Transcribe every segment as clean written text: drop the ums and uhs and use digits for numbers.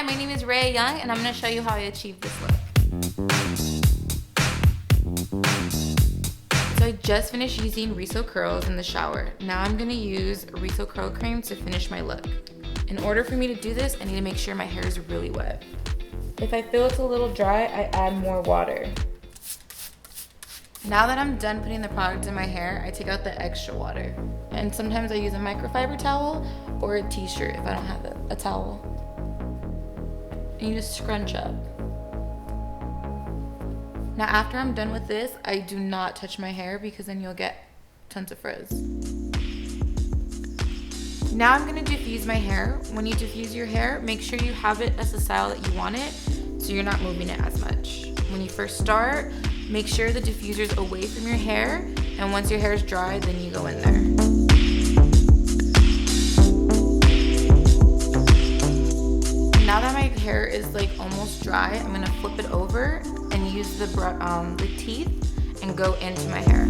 my name is Raeya Young, and I'm going to show you how I achieved this look. So I just finished using Rizos curls in the shower. Now I'm going to use Rizos curl cream to finish my look. In order for me to do this, I need to make sure my hair is really wet. If I feel it's a little dry, I add more water. Now that I'm done putting the product in my hair, I take out the extra water. And sometimes I use a microfiber towel or a t-shirt if I don't have a towel. And you just scrunch up. Now after I'm done with this, I do not touch my hair because then you'll get tons of frizz. Now I'm gonna diffuse my hair. When you diffuse your hair, make sure you have it as the style that you want it so you're not moving it as much. When you first start, make sure the diffuser's away from your hair, and once your hair is dry, then you go in there. Now that my hair is like almost dry, I'm gonna flip it over and use the teeth and go into my hair.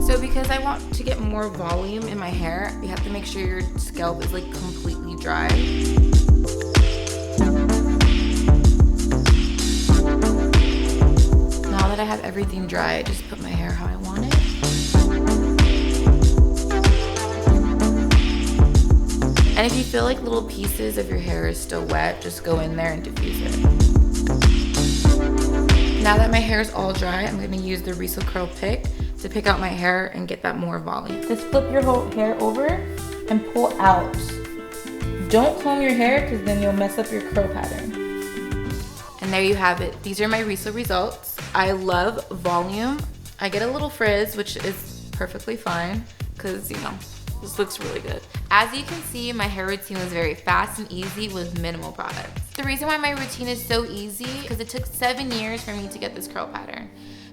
So because I want to get more volume in my hair, you have to make sure your scalp is like completely dry. Now that I have everything dry, I just put my hair how I want it. And if you feel like little pieces of your hair is still wet, just go in there and diffuse it. Now that my hair is all dry, I'm gonna use the Rizos curl pick to pick out my hair and get that more volume. Just flip your whole hair over and pull out. Don't comb your hair because then you'll mess up your curl pattern. And there you have it. These are my Rizos results. I love volume. I get a little frizz, which is perfectly fine because, you know, this looks really good. As you can see, my hair routine was very fast and easy with minimal products. The reason why my routine is so easy because it took 7 years for me to get this curl pattern.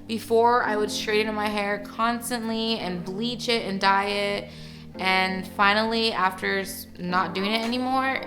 Before, I would straighten my hair constantly and bleach it and dye it. And finally, after not doing it anymore,